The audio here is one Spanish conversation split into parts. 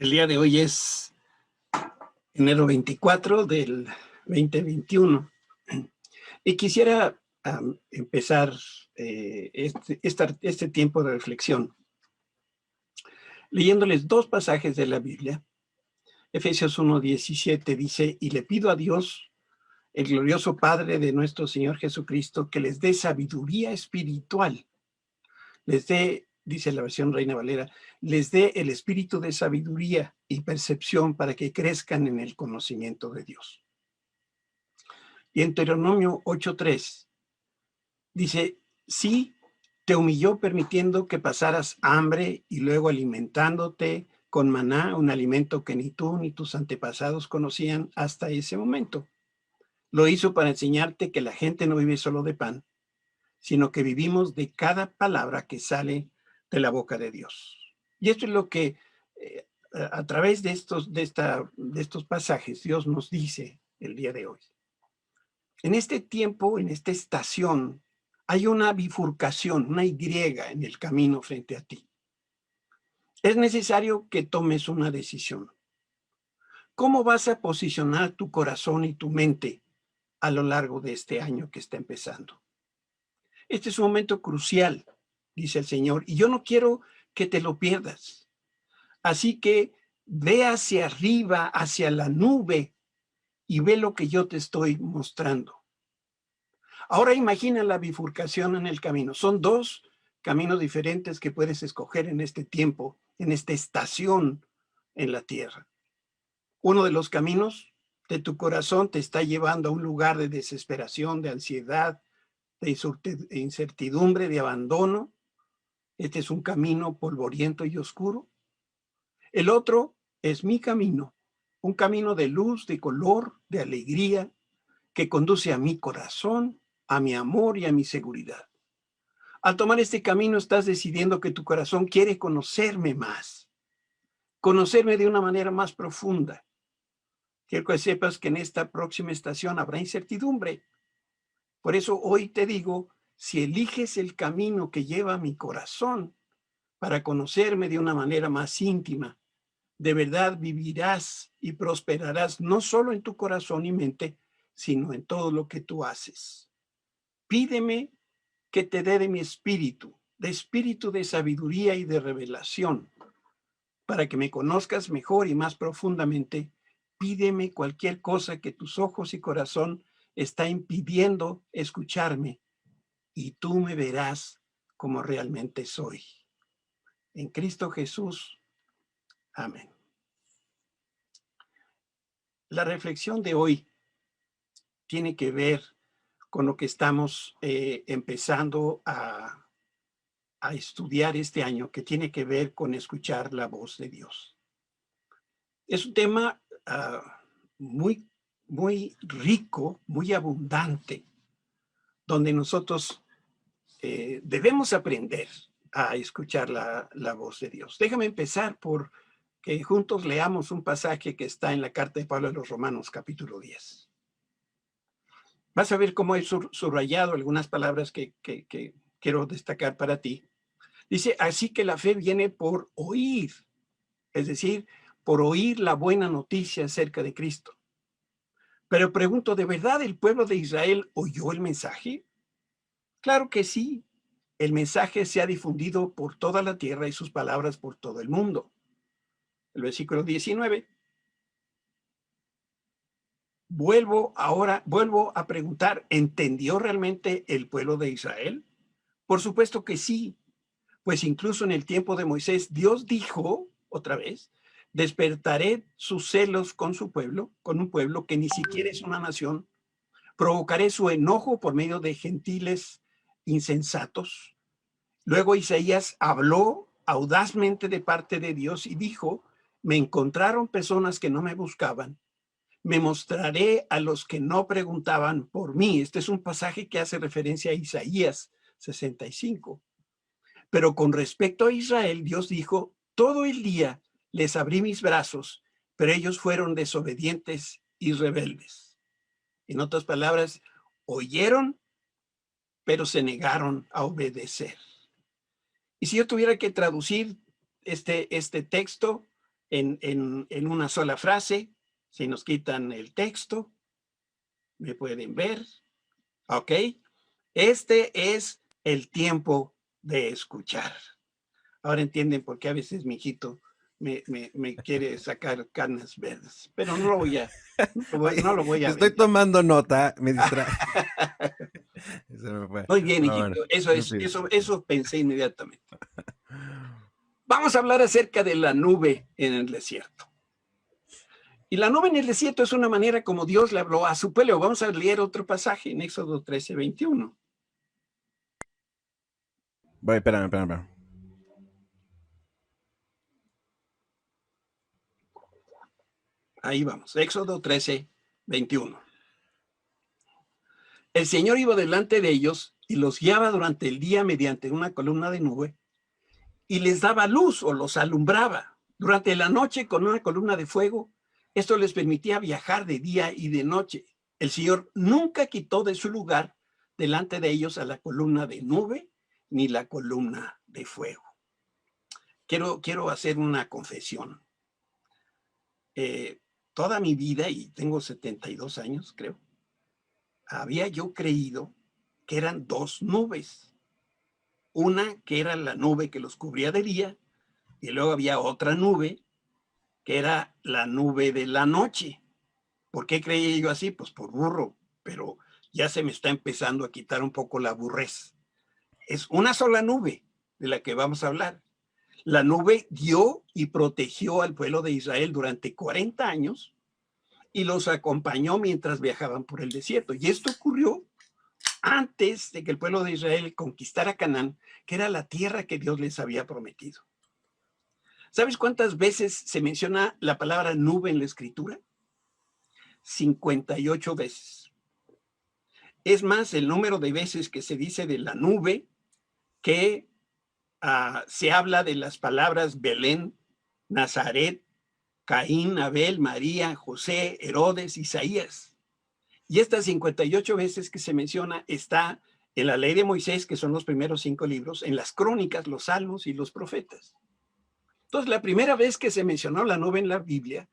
El día de hoy es enero 24 del 2021 y quisiera empezar este tiempo de reflexión leyéndoles dos pasajes de la Biblia. Efesios 1:17 dice: y le pido a Dios, el glorioso Padre de nuestro Señor Jesucristo, que les dé sabiduría espiritual, les dé, dice la versión Reina Valera, les dé el espíritu de sabiduría y percepción para que crezcan en el conocimiento de Dios. Y en Deuteronomio 8:3 dice: sí, te humilló permitiendo que pasaras hambre y luego alimentándote con maná, un alimento que ni tú ni tus antepasados conocían hasta ese momento. Lo hizo para enseñarte que la gente no vive solo de pan, sino que vivimos de cada palabra que sale de la boca de Dios. Y esto es lo que a través de estos pasajes Dios nos dice el día de hoy. En este tiempo, en esta estación, hay una bifurcación, una Y en el camino frente a ti. Es necesario que tomes una decisión. ¿Cómo vas a posicionar tu corazón y tu mente a lo largo de este año que está empezando? Este es un momento crucial, dice el Señor, y yo no quiero que te lo pierdas. Así que ve hacia arriba, hacia la nube, y ve lo que yo te estoy mostrando. Ahora imagina la bifurcación en el camino. Son dos caminos diferentes que puedes escoger en este tiempo, en esta estación en la tierra. Uno de los caminos de tu corazón te está llevando a un lugar de desesperación, de ansiedad, de incertidumbre, de abandono. Este es un camino polvoriento y oscuro. El otro es mi camino, un camino de luz, de color, de alegría, que conduce a mi corazón, a mi amor y a mi seguridad. Al tomar este camino estás decidiendo que tu corazón quiere conocerme más, conocerme de una manera más profunda. Quiero que sepas que en esta próxima estación habrá incertidumbre. Por eso hoy te digo, si eliges el camino que lleva a mi corazón para conocerme de una manera más íntima, de verdad vivirás y prosperarás no solo en tu corazón y mente, sino en todo lo que tú haces. Pídeme que te dé de mi espíritu de sabiduría y de revelación, para que me conozcas mejor y más profundamente. Pídeme cualquier cosa que tus ojos y corazón está impidiendo escucharme, y tú me verás como realmente soy. En Cristo Jesús. Amén. La reflexión de hoy tiene que ver con lo que estamos empezando a estudiar este año, que tiene que ver con escuchar la voz de Dios. Es un tema muy rico, muy abundante, donde nosotros debemos aprender a escuchar la voz de Dios. Déjame empezar por que juntos leamos un pasaje que está en la carta de Pablo a los Romanos, capítulo 10. Vas a ver cómo he subrayado algunas palabras que quiero destacar para ti. Dice: así que la fe viene por oír, es decir, por oír la buena noticia acerca de Cristo. Pero pregunto, ¿de verdad el pueblo de Israel oyó el mensaje? Claro que sí. El mensaje se ha difundido por toda la tierra y sus palabras por todo el mundo. El versículo 19. Vuelvo a preguntar, ¿entendió realmente el pueblo de Israel? Por supuesto que sí, pues incluso en el tiempo de Moisés, Dios dijo, otra vez, despertaré sus celos con su pueblo, con un pueblo que ni siquiera es una nación, provocaré su enojo por medio de gentiles insensatos. Luego Isaías habló audazmente de parte de Dios y dijo: me encontraron personas que no me buscaban, me mostraré a los que no preguntaban por mí. Este es un pasaje que hace referencia a Isaías 65. Pero con respecto a Israel, Dios dijo: todo el día les abrí mis brazos, pero ellos fueron desobedientes y rebeldes. En otras palabras, oyeron, pero se negaron a obedecer. Y si yo tuviera que traducir este texto, en una sola frase. Si nos quitan el texto, me pueden ver. ¿Ok? Este es el tiempo de escuchar. Ahora entienden por qué a veces mi hijito me quiere sacar canas verdes, pero no lo voy a, no lo voy a Estoy aventar. tomando nota, me distrae. Se me fue. Muy bien, Pero hijito, bueno, en fin. eso pensé inmediatamente. Vamos a hablar acerca de la nube en el desierto. Y la nube en el desierto es una manera como Dios le habló a su pueblo. Vamos a leer otro pasaje en Éxodo 13:21. Voy, espérame. Ahí vamos, Éxodo 13:21. El Señor iba delante de ellos y los guiaba durante el día mediante una columna de nube y les daba luz o los alumbraba. Durante la noche con una columna de fuego, esto les permitía viajar de día y de noche. El Señor nunca quitó de su lugar delante de ellos a la columna de nube ni la columna de fuego. Quiero hacer una confesión. Toda mi vida, y tengo 72 años, creo, había yo creído que eran dos nubes. Una que era la nube que los cubría de día, y luego había otra nube que era la nube de la noche. ¿Por qué creía yo así? Pues por burro, pero ya se me está empezando a quitar un poco la burrez. Es una sola nube de la que vamos a hablar. La nube guió y protegió al pueblo de Israel durante 40 años y los acompañó mientras viajaban por el desierto. Y esto ocurrió antes de que el pueblo de Israel conquistara Canaán, que era la tierra que Dios les había prometido. ¿Sabes cuántas veces se menciona la palabra nube en la Escritura? 58 veces. Es más el número de veces que se dice de la nube que se habla de las palabras Belén, Nazaret, Caín, Abel, María, José, Herodes, Isaías. Y estas 58 veces que se menciona está en la ley de Moisés, que son los primeros 5 libros, en las crónicas, los salmos y los profetas. Entonces, la primera vez que se mencionó la nube en la Biblia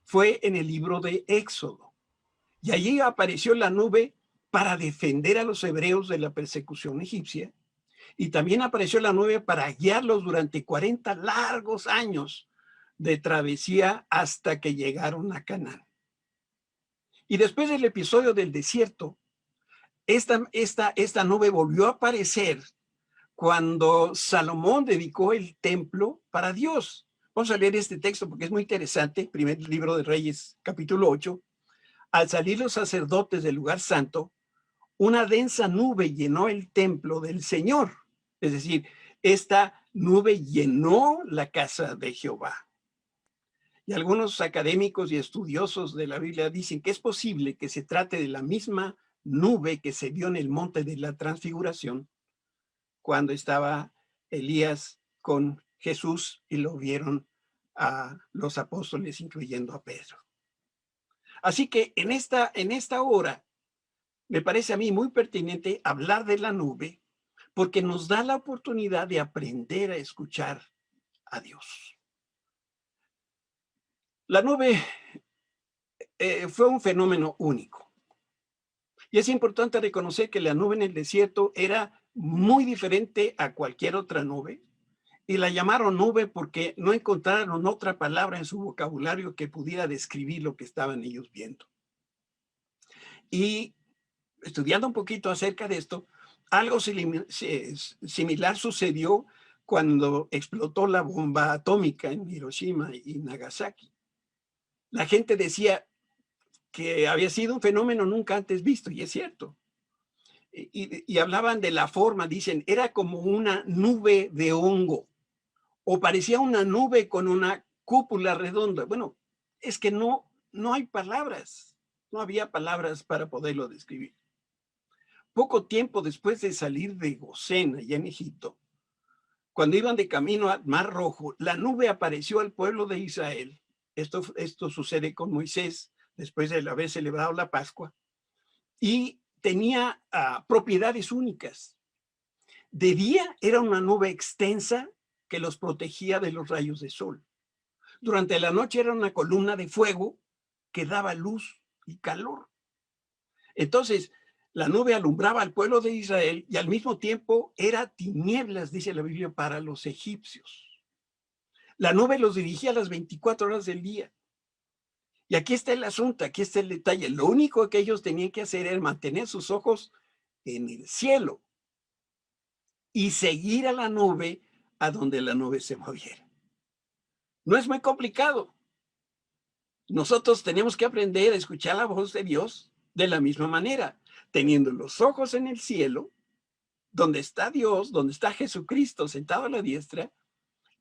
fue en el libro de Éxodo. Y allí apareció la nube para defender a los hebreos de la persecución egipcia. Y también apareció la nube para guiarlos durante 40 largos años de travesía hasta que llegaron a Canaán. Y después del episodio del desierto, esta nube volvió a aparecer cuando Salomón dedicó el templo para Dios. Vamos a leer este texto porque es muy interesante. Primer libro de Reyes, capítulo 8. Al salir los sacerdotes del lugar santo, una densa nube llenó el templo del Señor. Es decir, esta nube llenó la casa de Jehová. Y algunos académicos y estudiosos de la Biblia dicen que es posible que se trate de la misma nube que se vio en el monte de la Transfiguración cuando estaba Elías con Jesús y lo vieron a los apóstoles, incluyendo a Pedro. Así que en esta hora me parece a mí muy pertinente hablar de la nube porque nos da la oportunidad de aprender a escuchar a Dios. La nube fue un fenómeno único. Y es importante reconocer que la nube en el desierto era muy diferente a cualquier otra nube. Y la llamaron nube porque no encontraron otra palabra en su vocabulario que pudiera describir lo que estaban ellos viendo. Y estudiando un poquito acerca de esto, algo similar sucedió cuando explotó la bomba atómica en Hiroshima y Nagasaki. La gente decía que había sido un fenómeno nunca antes visto, y es cierto. Y hablaban de la forma, dicen, era como una nube de hongo, o parecía una nube con una cúpula redonda. Bueno, es que no hay palabras, no había palabras para poderlo describir. Poco tiempo después de salir de Gosén, allá en Egipto, cuando iban de camino al Mar Rojo, la nube apareció al pueblo de Israel. Esto sucede con Moisés después de haber celebrado la Pascua. Y tenía propiedades únicas. De día era una nube extensa que los protegía de los rayos de sol. Durante la noche era una columna de fuego que daba luz y calor. Entonces, la nube alumbraba al pueblo de Israel y al mismo tiempo era tinieblas, dice la Biblia, para los egipcios. La nube los dirigía a las 24 horas del día. Y aquí está el asunto, aquí está el detalle. Lo único que ellos tenían que hacer era mantener sus ojos en el cielo y seguir a la nube a donde la nube se moviera. No es muy complicado. Nosotros tenemos que aprender a escuchar la voz de Dios de la misma manera, teniendo los ojos en el cielo, donde está Dios, donde está Jesucristo sentado a la diestra,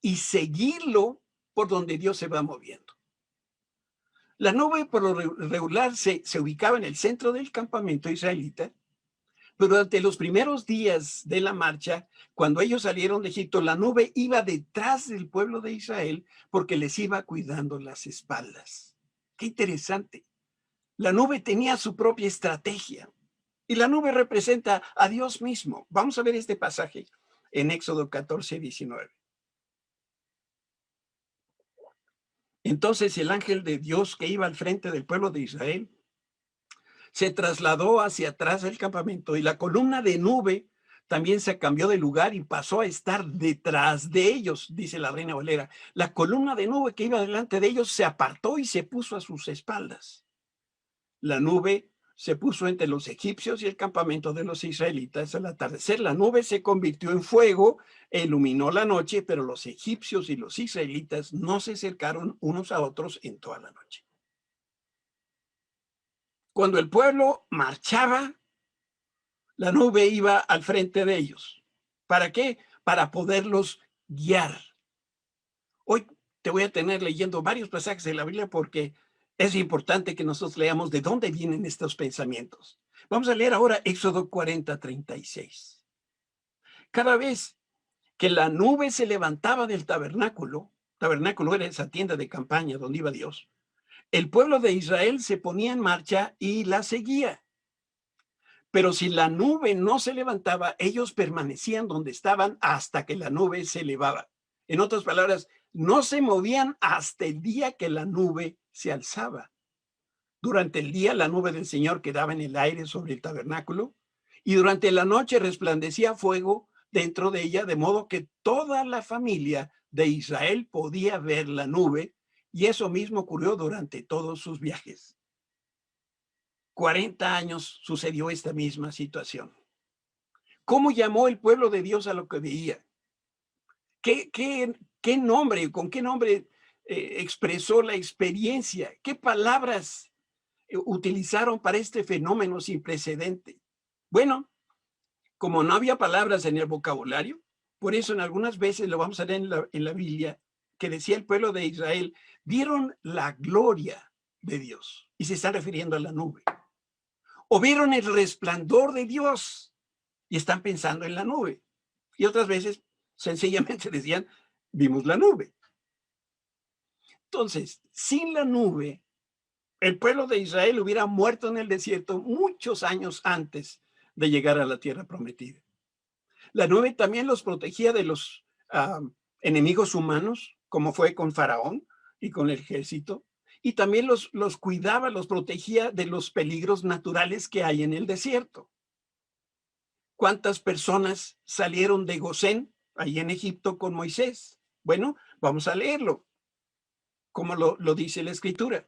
y seguirlo por donde Dios se va moviendo. La nube por lo regular se ubicaba en el centro del campamento israelita, pero durante los primeros días de la marcha, cuando ellos salieron de Egipto, la nube iba detrás del pueblo de Israel porque les iba cuidando las espaldas. Qué interesante. La nube tenía su propia estrategia y la nube representa a Dios mismo. Vamos a ver este pasaje en Éxodo 14, 19. Entonces el ángel de Dios que iba al frente del pueblo de Israel se trasladó hacia atrás del campamento y la columna de nube también se cambió de lugar y pasó a estar detrás de ellos, dice la Reina Valera. La columna de nube que iba delante de ellos se apartó y se puso a sus espaldas. La nube se puso entre los egipcios y el campamento de los israelitas. Al atardecer, la nube se convirtió en fuego e iluminó la noche, pero los egipcios y los israelitas no se acercaron unos a otros en toda la noche. Cuando el pueblo marchaba, la nube iba al frente de ellos. ¿Para qué? Para poderlos guiar. Hoy te voy a tener leyendo varios pasajes de la Biblia porque es importante que nosotros leamos de dónde vienen estos pensamientos. Vamos a leer ahora Éxodo 40, 36. Cada vez que la nube se levantaba del tabernáculo era esa tienda de campaña donde iba Dios, el pueblo de Israel se ponía en marcha y la seguía. Pero si la nube no se levantaba, ellos permanecían donde estaban hasta que la nube se elevaba. En otras palabras, no se movían hasta el día que la nube se alzaba. Durante el día, la nube del Señor quedaba en el aire sobre el tabernáculo y durante la noche resplandecía fuego dentro de ella, de modo que toda la familia de Israel podía ver la nube, y eso mismo ocurrió durante todos sus viajes. 40 años sucedió esta misma situación. ¿Cómo llamó el pueblo de Dios a lo que veía? ¿Qué nombre, con qué nombre expresó la experiencia? ¿Qué palabras utilizaron para este fenómeno sin precedente? Bueno, como no había palabras en el vocabulario, por eso en algunas veces lo vamos a leer en la Biblia, que decía el pueblo de Israel, vieron la gloria de Dios, y se está refiriendo a la nube. O vieron el resplandor de Dios y están pensando en la nube. Y otras veces sencillamente decían, vimos la nube. Entonces, sin la nube, el pueblo de Israel hubiera muerto en el desierto muchos años antes de llegar a la tierra prometida. La nube también los protegía de los enemigos humanos, como fue con Faraón y con el ejército, y también los cuidaba, los protegía de los peligros naturales que hay en el desierto. ¿Cuántas personas salieron de Gosén, ahí en Egipto, con Moisés? Bueno, vamos a leerlo, como lo dice la Escritura.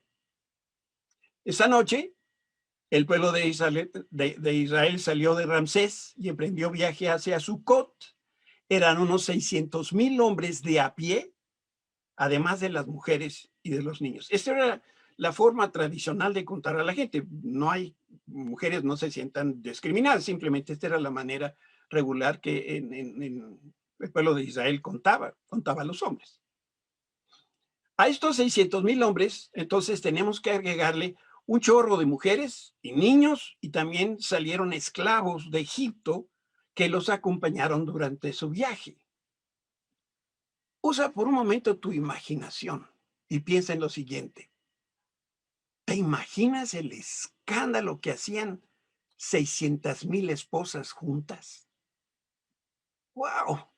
Esa noche, el pueblo de Israel salió de Ramsés y emprendió viaje hacia Sucot. Eran unos 600,000 hombres de a pie, además de las mujeres y de los niños. Esta era la forma tradicional de contar a la gente. No hay mujeres, no se sientan discriminadas, simplemente esta era la manera regular que en el pueblo de Israel contaba a los hombres. A estos 600,000 hombres, entonces tenemos que agregarle un chorro de mujeres y niños, y también salieron esclavos de Egipto que los acompañaron durante su viaje. Usa por un momento tu imaginación y piensa en lo siguiente. ¿Te imaginas el escándalo que hacían 600,000 esposas juntas? ¡Wow!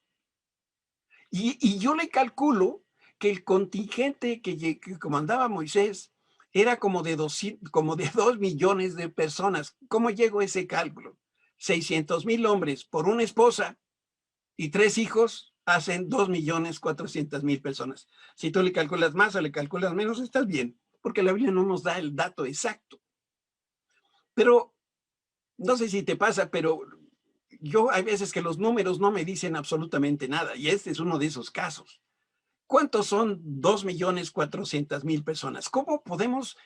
Y yo le calculo que el contingente que comandaba Moisés era como de 2 millones de personas. ¿Cómo llegó ese cálculo? 600,000 hombres por una esposa y 3 hijos hacen 2,400,000 personas. Si tú le calculas más o le calculas menos, estás bien, porque la Biblia no nos da el dato exacto. Pero no sé si te pasa, pero yo hay veces que los números no me dicen absolutamente nada, y este es uno de esos casos. ¿Cuántos son 2,400,000 personas? ¿Cómo podemos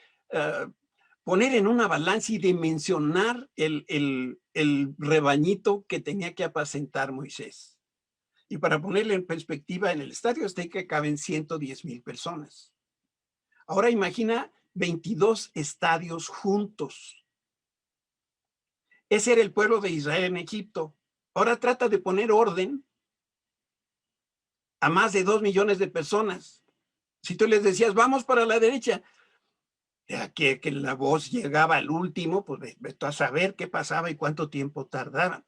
poner en una balanza y dimensionar el rebañito que tenía que apacentar Moisés? Y para ponerle en perspectiva, en el estadio Azteca caben 110,000 personas. Ahora imagina 22 estadios juntos. Ese era el pueblo de Israel en Egipto. Ahora trata de poner orden a más de 2 millones de personas. Si tú les decías, vamos para la derecha, que la voz llegaba al último, pues vete a saber qué pasaba y cuánto tiempo tardaba.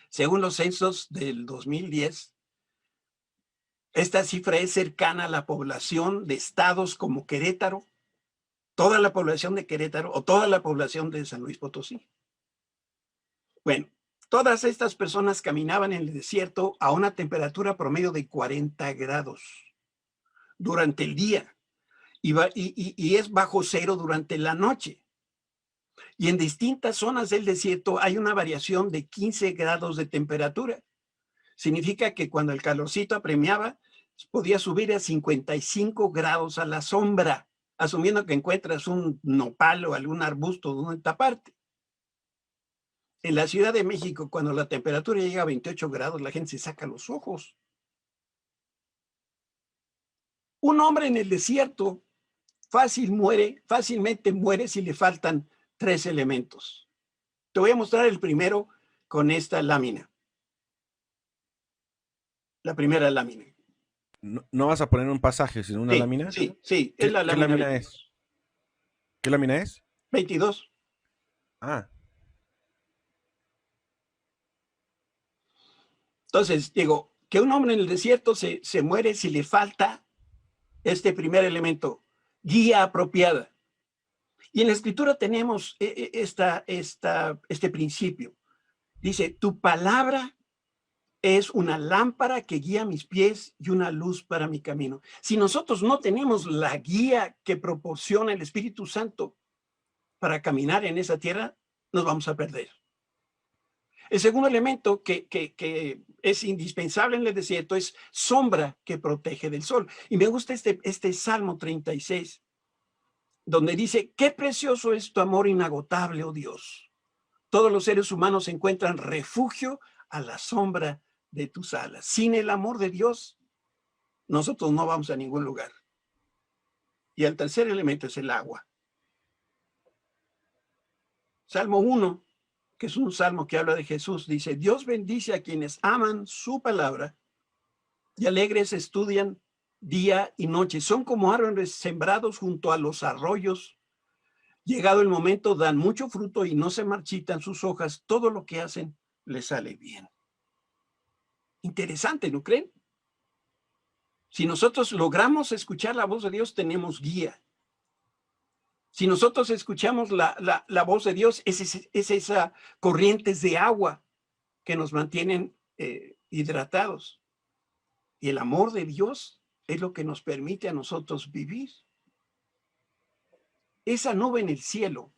Según los censos del 2010, esta cifra es cercana a la población de estados como Querétaro, toda la población de Querétaro o toda la población de San Luis Potosí. Bueno, todas estas personas caminaban en el desierto a una temperatura promedio de 40 grados durante el día y es bajo cero durante la noche. Y en distintas zonas del desierto hay una variación de 15 grados de temperatura. Significa que cuando el calorcito apremiaba, podía subir a 55 grados a la sombra, asumiendo que encuentras un nopal o algún arbusto donde taparte. En la Ciudad de México, cuando la temperatura llega a 28 grados, la gente se saca los ojos. Un hombre en el desierto fácilmente muere si le faltan 3 elementos. Te voy a mostrar el primero con esta lámina. La primera lámina. No vas a poner un pasaje, sino una lámina. Sí, es la lámina. ¿Qué lámina es? ¿Qué lámina es? 22. Ah. Entonces, digo, que un hombre en el desierto se muere si le falta este primer elemento, guía apropiada. Y en la Escritura tenemos este principio. Dice, tu palabra es una lámpara que guía mis pies y una luz para mi camino. Si nosotros no tenemos la guía que proporciona el Espíritu Santo para caminar en esa tierra, nos vamos a perder. El segundo elemento que es indispensable en el desierto es sombra que protege del sol. Y me gusta este Salmo 36, donde dice, qué precioso es tu amor inagotable, oh Dios. Todos los seres humanos encuentran refugio a la sombra de tus alas. Sin el amor de Dios, nosotros no vamos a ningún lugar. Y el tercer elemento es el agua. Salmo 1, que es un salmo que habla de Jesús, dice, Dios bendice a quienes aman su palabra y alegres estudian día y noche. Son como árboles sembrados junto a los arroyos. Llegado el momento, dan mucho fruto y no se marchitan sus hojas. Todo lo que hacen les sale bien. Interesante, ¿no creen? Si nosotros logramos escuchar la voz de Dios, tenemos guía. Si nosotros escuchamos la voz de Dios, es esa corrientes de agua que nos mantienen hidratados. Y el amor de Dios es lo que nos permite a nosotros vivir. Esa nube en el cielo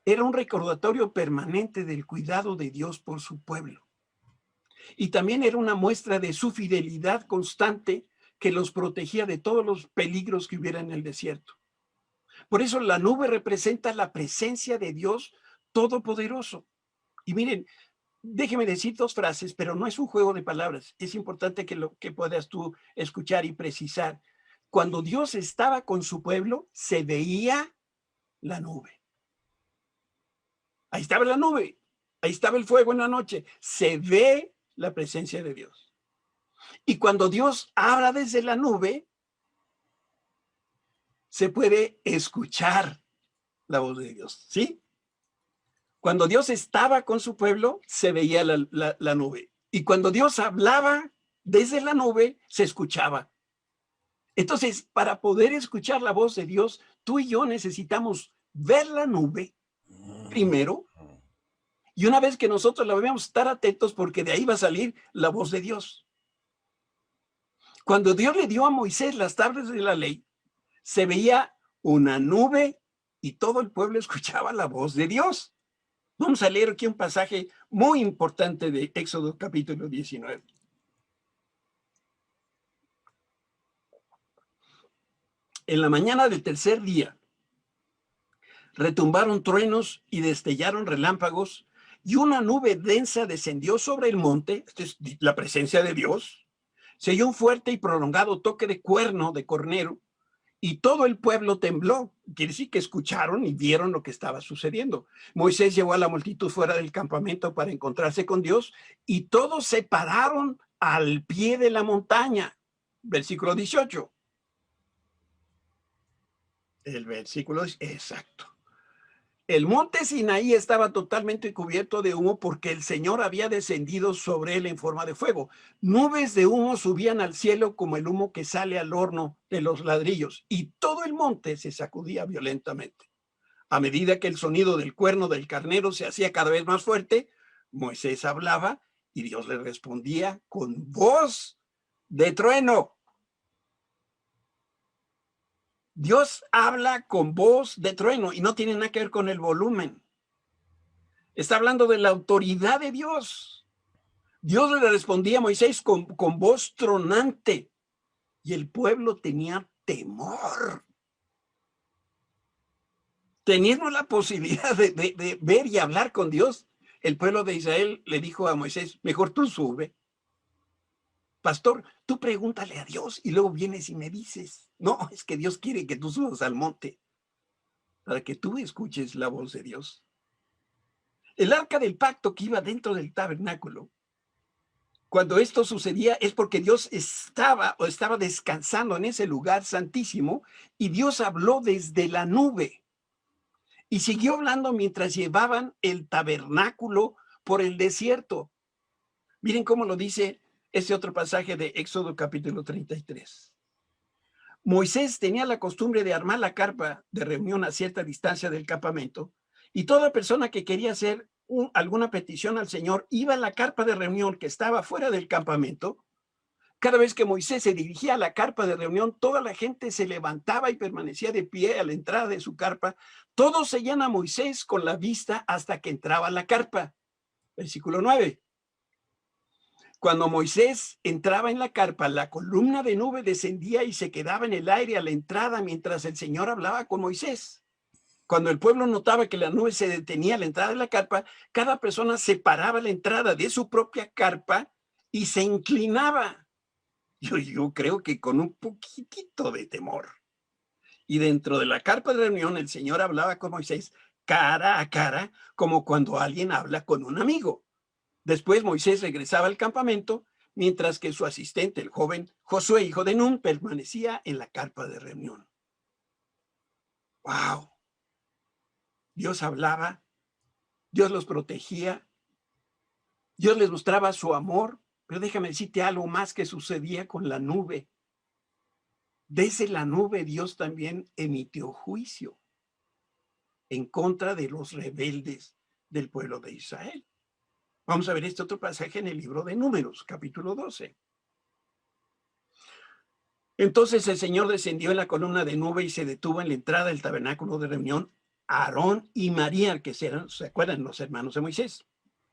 era un recordatorio permanente del cuidado de Dios por su pueblo. Y también era una muestra de su fidelidad constante que los protegía de todos los peligros que hubiera en el desierto. Por eso la nube representa la presencia de Dios Todopoderoso. Y miren, déjeme decir 2 frases, pero no es un juego de palabras. Es importante que puedas tú escuchar y precisar. Cuando Dios estaba con su pueblo, se veía la nube. Ahí estaba la nube. Ahí estaba el fuego en la noche. Se ve la presencia de Dios. Y cuando Dios habla desde la nube, se puede escuchar la voz de Dios, ¿sí? Cuando Dios estaba con su pueblo, se veía la nube. Y cuando Dios hablaba desde la nube se escuchaba. Entonces, para poder escuchar la voz de Dios, tú y yo necesitamos ver la nube primero, y una vez que nosotros la veamos, estar atentos porque de ahí va a salir la voz de Dios. Cuando Dios le dio a Moisés las tablas de la ley, se veía una nube y todo el pueblo escuchaba la voz de Dios. Vamos a leer aquí un pasaje muy importante de Éxodo capítulo 19. En la mañana del tercer día, retumbaron truenos y destellaron relámpagos, y una nube densa descendió sobre el monte, esta es la presencia de Dios. Se oyó un fuerte y prolongado toque de cuerno de cornero, y todo el pueblo tembló. Quiere decir que escucharon y vieron lo que estaba sucediendo. Moisés llevó a la multitud fuera del campamento para encontrarse con Dios, y todos se pararon al pie de la montaña. Versículo 18. El versículo es exacto. El monte Sinaí estaba totalmente cubierto de humo porque el Señor había descendido sobre él en forma de fuego. Nubes de humo subían al cielo como el humo que sale al horno de los ladrillos, y todo el monte se sacudía violentamente. A medida que el sonido del cuerno del carnero se hacía cada vez más fuerte, Moisés hablaba y Dios le respondía con voz de trueno. Dios habla con voz de trueno y no tiene nada que ver con el volumen. Está hablando de la autoridad de Dios. Dios le respondía a Moisés con voz tronante y el pueblo tenía temor. Teniendo la posibilidad de ver y hablar con Dios, el pueblo de Israel le dijo a Moisés, mejor tú sube. Pastor, tú pregúntale a Dios y luego vienes y me dices. No, es que Dios quiere que tú subas al monte para que tú escuches la voz de Dios. El arca del pacto que iba dentro del tabernáculo, cuando esto sucedía es porque Dios estaba descansando en ese lugar santísimo y Dios habló desde la nube y siguió hablando mientras llevaban el tabernáculo por el desierto. Miren cómo lo dice ese otro pasaje de Éxodo capítulo 33. Moisés tenía la costumbre de armar la carpa de reunión a cierta distancia del campamento, y toda persona que quería hacer alguna petición al Señor iba a la carpa de reunión que estaba fuera del campamento. Cada vez que Moisés se dirigía a la carpa de reunión, toda la gente se levantaba y permanecía de pie a la entrada de su carpa. Todos seguían a Moisés con la vista hasta que entraba a la carpa. Versículo 9. Cuando Moisés entraba en la carpa, la columna de nube descendía y se quedaba en el aire a la entrada mientras el Señor hablaba con Moisés. Cuando el pueblo notaba que la nube se detenía a la entrada de la carpa, cada persona separaba la entrada de su propia carpa y se inclinaba. Yo creo que con un poquitito de temor. Y dentro de la carpa de reunión, el Señor hablaba con Moisés cara a cara, como cuando alguien habla con un amigo. Después Moisés regresaba al campamento, mientras que su asistente, el joven Josué, hijo de Nun, permanecía en la carpa de reunión. ¡Wow! Dios hablaba, Dios los protegía, Dios les mostraba su amor, pero déjame decirte algo más que sucedía con la nube. Desde la nube Dios también emitió juicio en contra de los rebeldes del pueblo de Israel. Vamos a ver este otro pasaje en el libro de Números, capítulo 12. Entonces el Señor descendió en la columna de nube y se detuvo en la entrada del tabernáculo de reunión Aarón y María, que eran, ¿se acuerdan? Los hermanos de Moisés.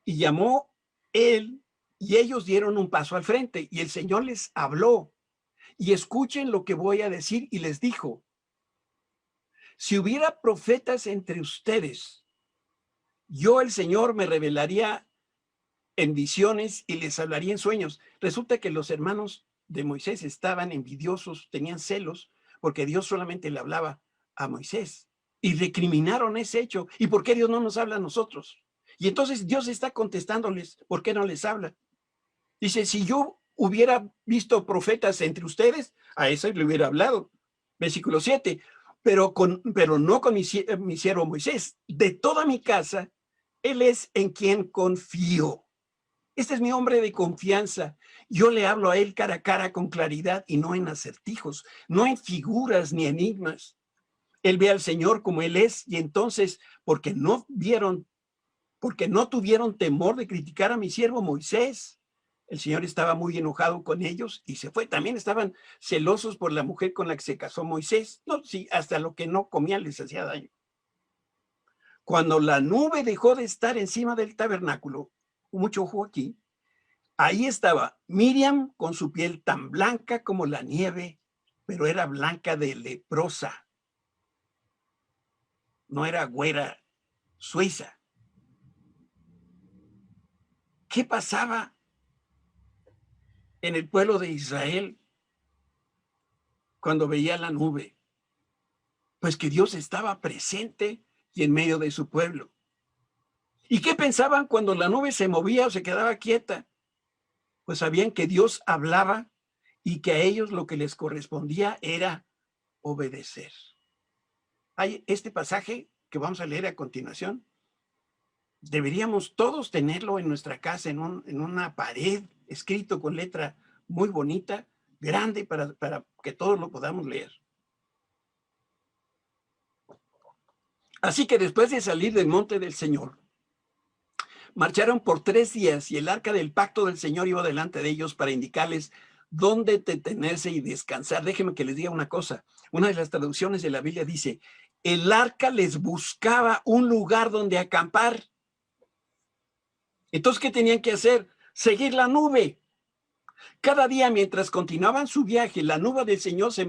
Y llamó él, y ellos dieron un paso al frente, y el Señor les habló. Y escuchen lo que voy a decir, y les dijo, si hubiera profetas entre ustedes, yo el Señor me revelaría en visiones y les hablaría en sueños. Resulta que los hermanos de Moisés estaban envidiosos, tenían celos, porque Dios solamente le hablaba a Moisés y recriminaron ese hecho. ¿Y por qué Dios no nos habla a nosotros? Y entonces Dios está contestándoles, ¿por qué no les habla? Dice, si yo hubiera visto profetas entre ustedes, a eso le hubiera hablado. Versículo 7, pero no con mi siervo Moisés. De toda mi casa, él es en quien confío. Este es mi hombre de confianza. Yo le hablo a él cara a cara con claridad y no en acertijos, no en figuras ni enigmas. Él ve al Señor como Él es y entonces, porque no tuvieron temor de criticar a mi siervo Moisés, el Señor estaba muy enojado con ellos y se fue. También estaban celosos por la mujer con la que se casó Moisés. No, sí, hasta lo que no comían les hacía daño. Cuando la nube dejó de estar encima del tabernáculo, mucho ojo aquí, ahí estaba Miriam con su piel tan blanca como la nieve, pero era blanca de leprosa. No era güera suiza. ¿Qué pasaba en el pueblo de Israel cuando veía la nube? Pues que Dios estaba presente y en medio de su pueblo. ¿Y qué pensaban cuando la nube se movía o se quedaba quieta? Pues sabían que Dios hablaba y que a ellos lo que les correspondía era obedecer. Hay este pasaje que vamos a leer a continuación. Deberíamos todos tenerlo en nuestra casa, en una pared, escrito con letra muy bonita, grande, para que todos lo podamos leer. Así que después de salir del monte del Señor, marcharon por 3 días y el arca del pacto del Señor iba delante de ellos para indicarles dónde detenerse y descansar. Déjenme que les diga una cosa. Una de las traducciones de la Biblia dice, el arca les buscaba un lugar donde acampar. Entonces, ¿qué tenían que hacer? Seguir la nube. Cada día mientras continuaban su viaje, la nube del Señor se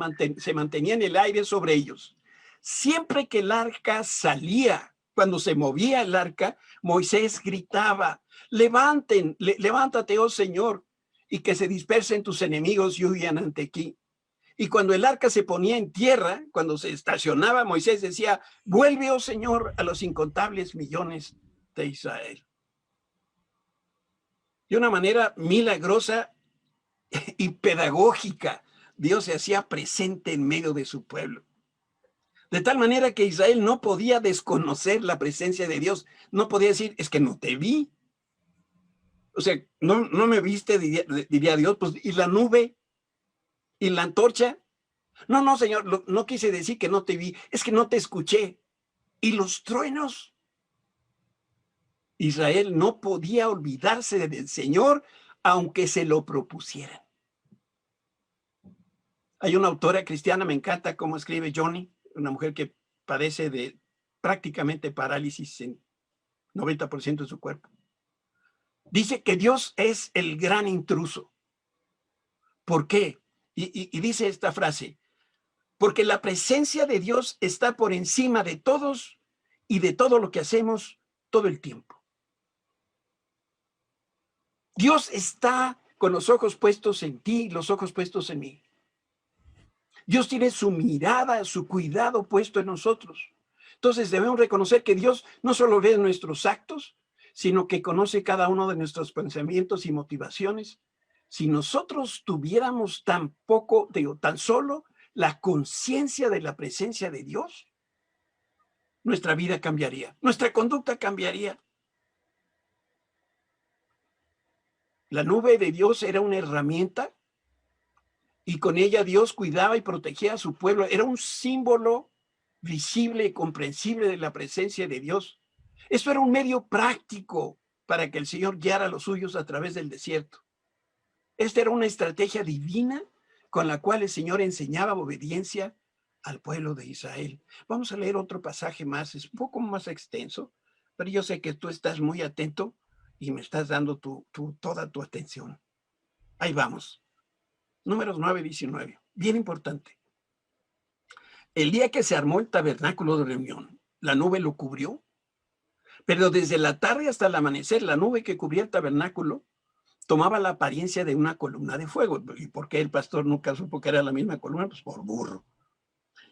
mantenía en el aire sobre ellos. Siempre que el arca salía, cuando se movía el arca, Moisés gritaba, levántate, oh Señor, y que se dispersen tus enemigos y huyan ante ti. Y cuando el arca se ponía en tierra, cuando se estacionaba, Moisés decía, vuelve, oh Señor, a los incontables millones de Israel. De una manera milagrosa y pedagógica, Dios se hacía presente en medio de su pueblo. De tal manera que Israel no podía desconocer la presencia de Dios. No podía decir, es que no te vi. O sea, no me viste, diría Dios, pues, ¿y la nube? ¿Y la antorcha? No, Señor, no quise decir que no te vi, es que no te escuché. ¿Y los truenos? Israel no podía olvidarse del Señor, aunque se lo propusieran. Hay una autora cristiana, me encanta cómo escribe Johnny, una mujer que padece de prácticamente parálisis en 90% de su cuerpo. Dice que Dios es el gran intruso. ¿Por qué? Y dice esta frase, porque la presencia de Dios está por encima de todos y de todo lo que hacemos todo el tiempo. Dios está con los ojos puestos en ti, los ojos puestos en mí. Dios tiene su mirada, su cuidado puesto en nosotros. Entonces debemos reconocer que Dios no solo ve nuestros actos, sino que conoce cada uno de nuestros pensamientos y motivaciones. Si nosotros tuviéramos tan solo la conciencia de la presencia de Dios, nuestra vida cambiaría, nuestra conducta cambiaría. La nube de Dios era una herramienta y con ella Dios cuidaba y protegía a su pueblo. Era un símbolo visible y comprensible de la presencia de Dios. Esto era un medio práctico para que el Señor guiara a los suyos a través del desierto. Esta era una estrategia divina con la cual el Señor enseñaba obediencia al pueblo de Israel. Vamos a leer otro pasaje más, es un poco más extenso, pero yo sé que tú estás muy atento y me estás dando toda tu atención. Ahí vamos. Números 9:19. Bien importante. El día que se armó el tabernáculo de reunión, la nube lo cubrió, pero desde la tarde hasta el amanecer, la nube que cubría el tabernáculo tomaba la apariencia de una columna de fuego. ¿Y por qué el pastor nunca supo que era la misma columna? Pues por burro.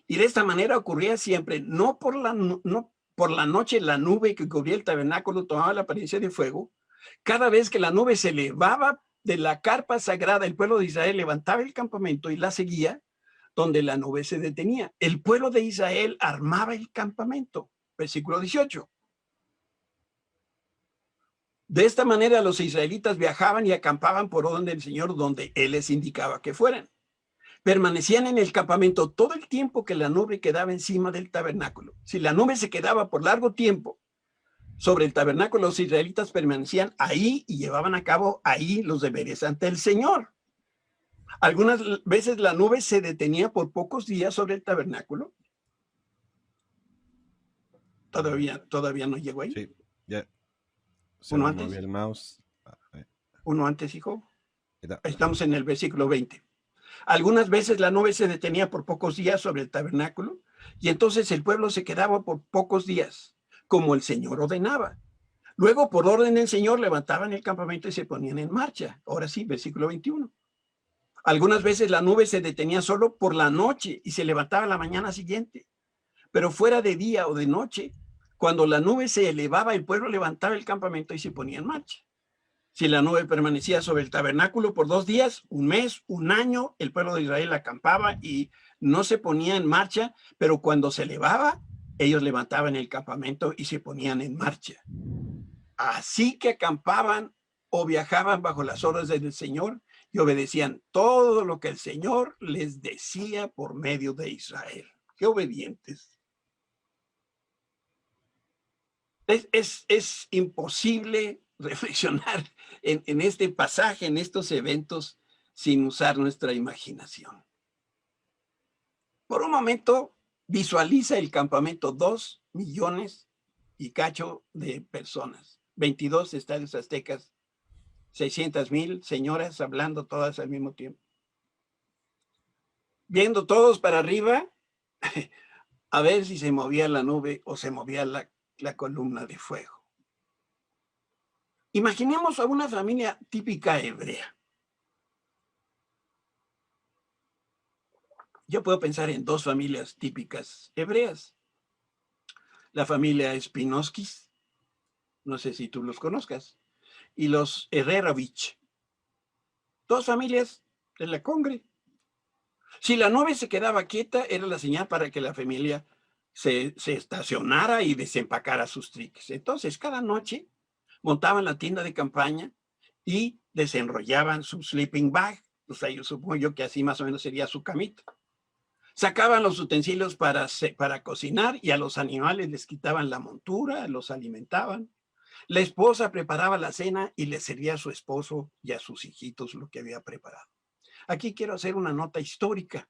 Y de esta manera ocurría siempre, no por la noche la nube que cubría el tabernáculo tomaba la apariencia de fuego. Cada vez que la nube se elevaba de la carpa sagrada, el pueblo de Israel levantaba el campamento y la seguía donde la nube se detenía. El pueblo de Israel armaba el campamento. Versículo 18. De esta manera los israelitas viajaban y acampaban por orden del Señor donde Él les indicaba que fueran. Permanecían en el campamento todo el tiempo que la nube quedaba encima del tabernáculo. Si la nube se quedaba por largo tiempo sobre el tabernáculo, los israelitas permanecían ahí y llevaban a cabo ahí los deberes ante el Señor. Algunas veces la nube se detenía por pocos días sobre el tabernáculo. Todavía no llegó ahí. Sí, ya. Se ¿Uno me antes? movió el mouse. Uno antes, hijo. Mira. Estamos en el versículo 20. Algunas veces la nube se detenía por pocos días sobre el tabernáculo y entonces el pueblo se quedaba por pocos días, como el Señor ordenaba. Luego, por orden del Señor, levantaban el campamento y se ponían en marcha. Ahora sí, versículo 21. Algunas veces la nube se detenía solo por la noche y se levantaba la mañana siguiente. Pero fuera de día o de noche, cuando la nube se elevaba, el pueblo levantaba el campamento y se ponía en marcha. Si la nube permanecía sobre el tabernáculo por 2 días, un mes, un año, el pueblo de Israel acampaba y no se ponía en marcha, pero cuando se elevaba, ellos levantaban el campamento y se ponían en marcha. Así que acampaban o viajaban bajo las órdenes del Señor y obedecían todo lo que el Señor les decía por medio de Israel. ¡Qué obedientes! Es imposible reflexionar en este pasaje, en estos eventos, sin usar nuestra imaginación. Por un momento, visualiza el campamento, 2 millones y cacho de personas, 22 estadios aztecas, 600,000 señoras hablando todas al mismo tiempo. Viendo todos para arriba, a ver si se movía la nube o se movía la columna de fuego. Imaginemos a una familia típica hebrea. Yo puedo pensar en 2 familias típicas hebreas. La familia Spinoskis, no sé si tú los conozcas, y los Herrerovich. 2 familias de la congre. Si la nube se quedaba quieta, era la señal para que la familia se estacionara y desempacara sus triques. Entonces, cada noche montaban la tienda de campaña y desenrollaban su sleeping bag. O sea, yo supongo yo que así más o menos sería su camita. Sacaban los utensilios para cocinar y a los animales les quitaban la montura, los alimentaban. La esposa preparaba la cena y le servía a su esposo y a sus hijitos lo que había preparado. Aquí quiero hacer una nota histórica,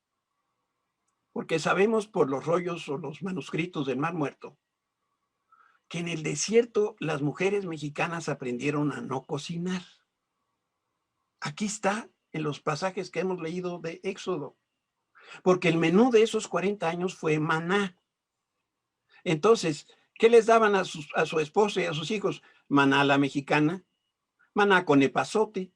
porque sabemos por los rollos o los manuscritos del Mar Muerto que en el desierto las mujeres mexicanas aprendieron a no cocinar. Aquí está en los pasajes que hemos leído de Éxodo, porque el menú de esos 40 años fue maná. Entonces, ¿qué les daban a su esposo y a sus hijos? Maná a la mexicana, maná con epazote,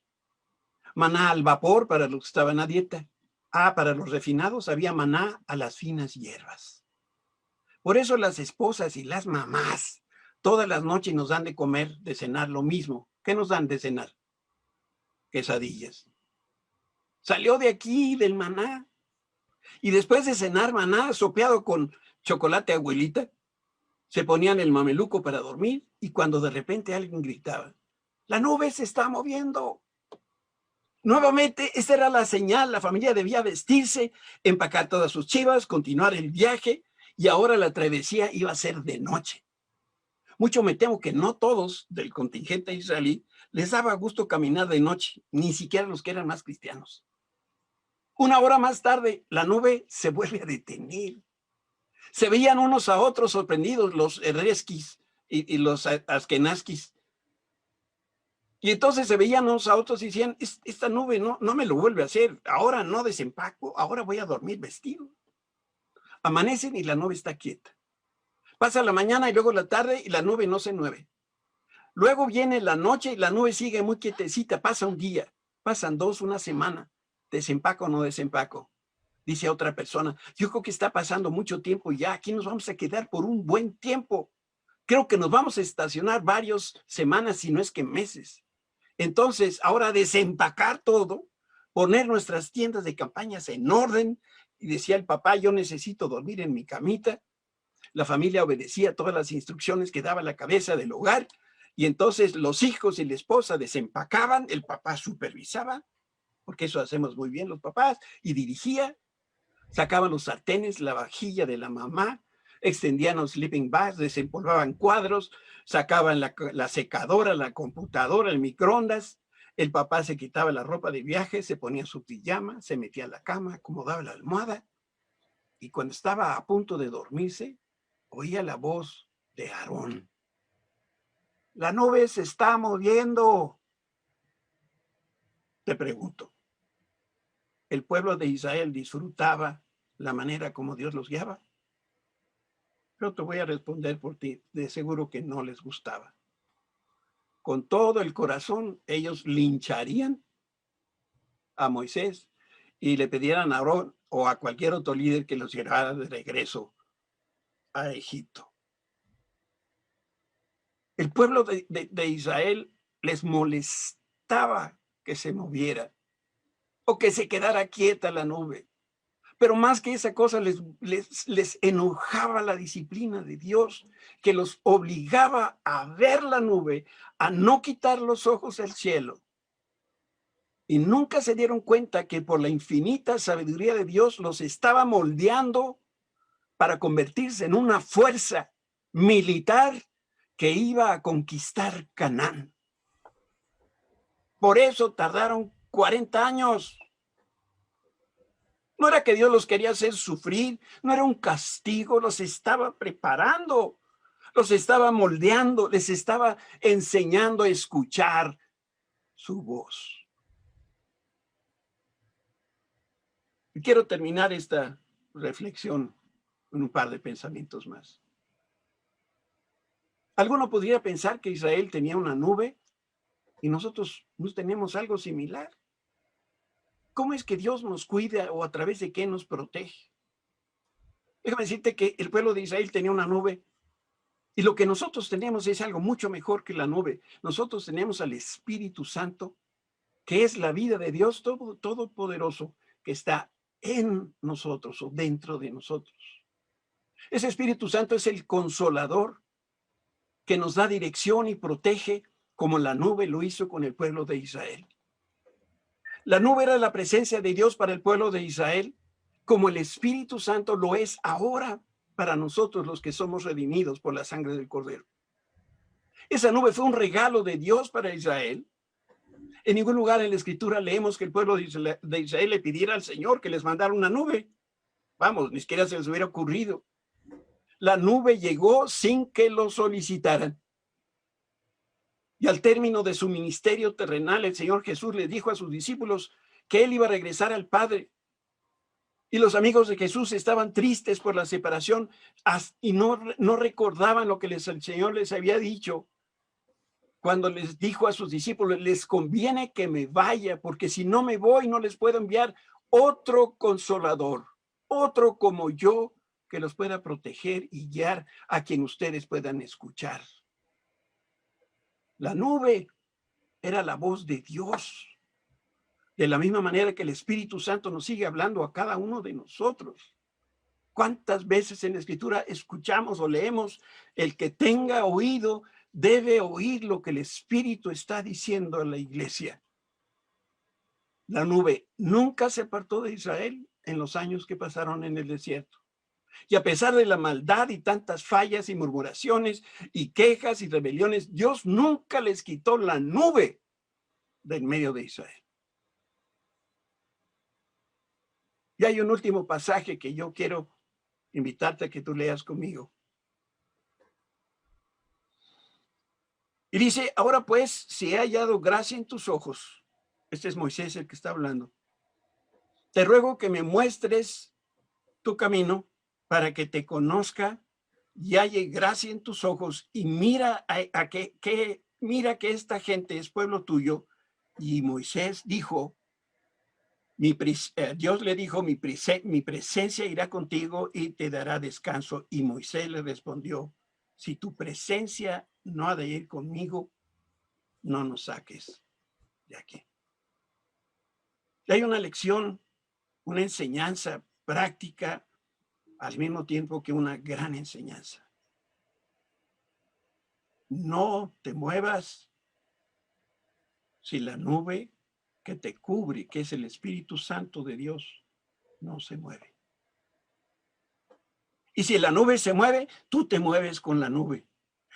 maná al vapor para los que estaban a dieta. Para los refinados había maná a las finas hierbas. Por eso las esposas y las mamás todas las noches nos dan de comer, de cenar lo mismo. ¿Qué nos dan de cenar? Quesadillas. Salió de aquí, del maná. Y después de cenar maná sopeado con chocolate abuelita, se ponían el mameluco para dormir y cuando de repente alguien gritaba, ¡la nube se está moviendo! Nuevamente, esa era la señal. La familia debía vestirse, empacar todas sus chivas, continuar el viaje y ahora la travesía iba a ser de noche. Mucho me temo que no todos del contingente israelí les daba gusto caminar de noche, ni siquiera los que eran más cristianos. 1 hora más tarde, la nube se vuelve a detener. Se veían unos a otros sorprendidos, los herreskis y los askenazquis. Y entonces se veían unos a otros y decían, esta nube no me lo vuelve a hacer, ahora no desempaco, ahora voy a dormir vestido. Amanecen y la nube está quieta. Pasa la mañana y luego la tarde y la nube no se mueve. Luego viene la noche y la nube sigue muy quietecita, pasa un día, pasan 2, una semana, desempaco o no desempaco. Dice otra persona, yo creo que está pasando mucho tiempo ya, aquí nos vamos a quedar por un buen tiempo. Creo que nos vamos a estacionar varias semanas, si no es que meses. Entonces, ahora desempacar todo, poner nuestras tiendas de campañas en orden. Y decía el papá, yo necesito dormir en mi camita. La familia obedecía todas las instrucciones que daba la cabeza del hogar Y entonces los hijos y la esposa desempacaban, el papá supervisaba, porque eso hacemos muy bien los papás, y dirigía, sacaban los sartenes, la vajilla de la mamá, extendían los sleeping bags, desempolvaban cuadros, sacaban la secadora, la computadora, el microondas. El papá se quitaba la ropa de viaje, se ponía su pijama, se metía a la cama, acomodaba la almohada, y cuando estaba a punto de dormirse, oía la voz de Aarón. La nube se está moviendo. Te pregunto, ¿el pueblo de Israel disfrutaba la manera como Dios los guiaba? Yo te voy a responder por ti, de seguro que no les gustaba. Con todo el corazón, ellos lincharían a Moisés y le pidieran a Aarón o a cualquier otro líder que los llevara de regreso a Egipto. El pueblo de Israel les molestaba que se moviera o que se quedara quieta la nube. Pero más que esa cosa, les enojaba la disciplina de Dios, que los obligaba a ver la nube, a no quitar los ojos del cielo. Y nunca se dieron cuenta que por la infinita sabiduría de Dios los estaba moldeando para convertirse en una fuerza militar que iba a conquistar Canaán. Por eso tardaron 40 años. No era que Dios los quería hacer sufrir, no era un castigo, los estaba preparando, los estaba moldeando, les estaba enseñando a escuchar su voz. Y quiero terminar esta reflexión con un par de pensamientos más. Alguno podría pensar que Israel tenía una nube y nosotros no tenemos algo similar. ¿Cómo es que Dios nos cuida o a través de qué nos protege? Déjame decirte que el pueblo de Israel tenía una nube y lo que nosotros tenemos es algo mucho mejor que la nube. Nosotros tenemos al Espíritu Santo, que es la vida de Dios todopoderoso, que está en nosotros o dentro de nosotros. Ese Espíritu Santo es el consolador que nos da dirección y protege como la nube lo hizo con el pueblo de Israel. La nube era la presencia de Dios para el pueblo de Israel, como el Espíritu Santo lo es ahora para nosotros los que somos redimidos por la sangre del Cordero. Esa nube fue un regalo de Dios para Israel. En ningún lugar en la Escritura leemos que el pueblo de Israel le pidiera al Señor que les mandara una nube. Vamos, ni siquiera se les hubiera ocurrido. La nube llegó sin que lo solicitaran. Y al término de su ministerio terrenal, el Señor Jesús le dijo a sus discípulos que Él iba a regresar al Padre. Y los amigos de Jesús estaban tristes por la separación y no recordaban lo que el Señor les había dicho cuando les dijo a sus discípulos, les conviene que me vaya, porque si no me voy no les puedo enviar otro consolador, otro como yo, que los pueda proteger y guiar a quien ustedes puedan escuchar. La nube era la voz de Dios, de la misma manera que el Espíritu Santo nos sigue hablando a cada uno de nosotros. ¿Cuántas veces en la Escritura escuchamos o leemos, el que tenga oído debe oír lo que el Espíritu está diciendo a la iglesia? La nube nunca se apartó de Israel en los años que pasaron en el desierto. Y a pesar de la maldad y tantas fallas y murmuraciones y quejas y rebeliones, Dios nunca les quitó la nube de en medio de Israel. Y hay un último pasaje que yo quiero invitarte a que tú leas conmigo. Y dice, ahora pues, si he hallado gracia en tus ojos, este es Moisés el que está hablando, te ruego que me muestres tu camino para que te conozca y halle gracia en tus ojos y mira mira que esta gente es pueblo tuyo. Y Moisés dijo, Dios le dijo, mi presencia irá contigo y te dará descanso. Y Moisés le respondió, si tu presencia no ha de ir conmigo, no nos saques de aquí. Y hay una lección, una enseñanza práctica, al mismo tiempo que una gran enseñanza. No te muevas si la nube que te cubre, que es el Espíritu Santo de Dios, no se mueve. Y si la nube se mueve, tú te mueves con la nube.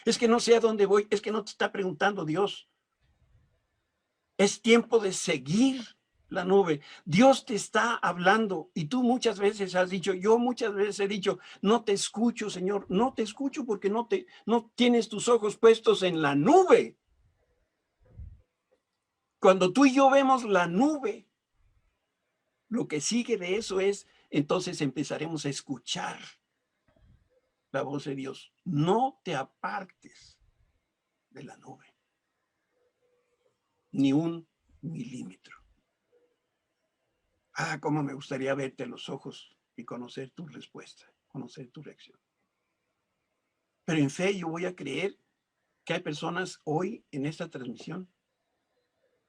Es que no sé a dónde voy, es que no te está preguntando Dios. Es tiempo de seguir la nube. Dios te está hablando y tú muchas veces has dicho, yo muchas veces he dicho, no te escucho, Señor, no te escucho porque no tienes tus ojos puestos en la nube. Cuando tú y yo vemos la nube, lo que sigue de eso es, entonces empezaremos a escuchar la voz de Dios. No te apartes de la nube, ni un milímetro. Ah, cómo me gustaría verte a los ojos y conocer tu respuesta, conocer tu reacción. Pero en fe yo voy a creer que hay personas hoy en esta transmisión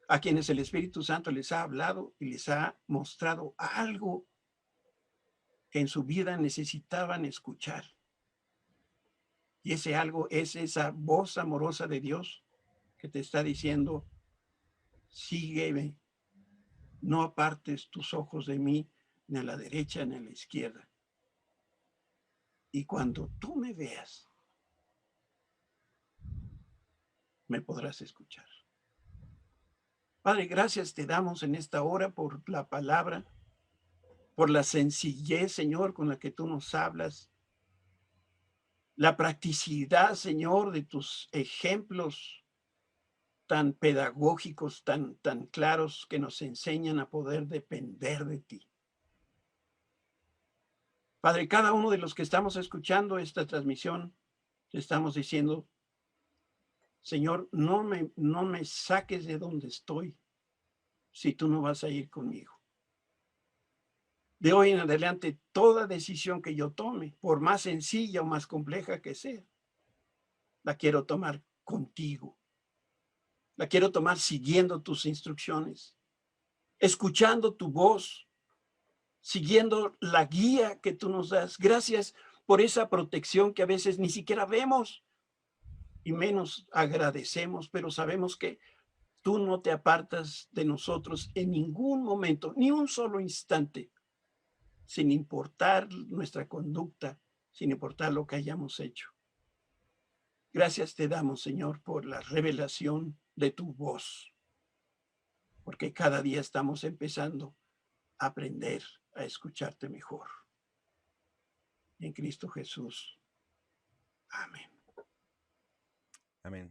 a quienes el Espíritu Santo les ha hablado y les ha mostrado algo que en su vida necesitaban escuchar. Y ese algo es esa voz amorosa de Dios que te está diciendo, sígueme, no apartes tus ojos de mí, ni a la derecha ni a la izquierda. Y cuando tú me veas, me podrás escuchar. Padre, gracias te damos en esta hora por la palabra, por la sencillez, Señor, con la que tú nos hablas, la practicidad, Señor, de tus ejemplos tan pedagógicos, tan claros, que nos enseñan a poder depender de ti. Padre, cada uno de los que estamos escuchando esta transmisión, estamos diciendo, Señor, no me saques de donde estoy si tú no vas a ir conmigo. De hoy en adelante, toda decisión que yo tome, por más sencilla o más compleja que sea, la quiero tomar contigo. La quiero tomar siguiendo tus instrucciones, escuchando tu voz, siguiendo la guía que tú nos das. Gracias por esa protección que a veces ni siquiera vemos y menos agradecemos, pero sabemos que tú no te apartas de nosotros en ningún momento, ni un solo instante, sin importar nuestra conducta, sin importar lo que hayamos hecho. Gracias te damos, Señor, por la revelación de tu voz, porque cada día estamos empezando a aprender a escucharte mejor. En Cristo Jesús. Amén. Amén.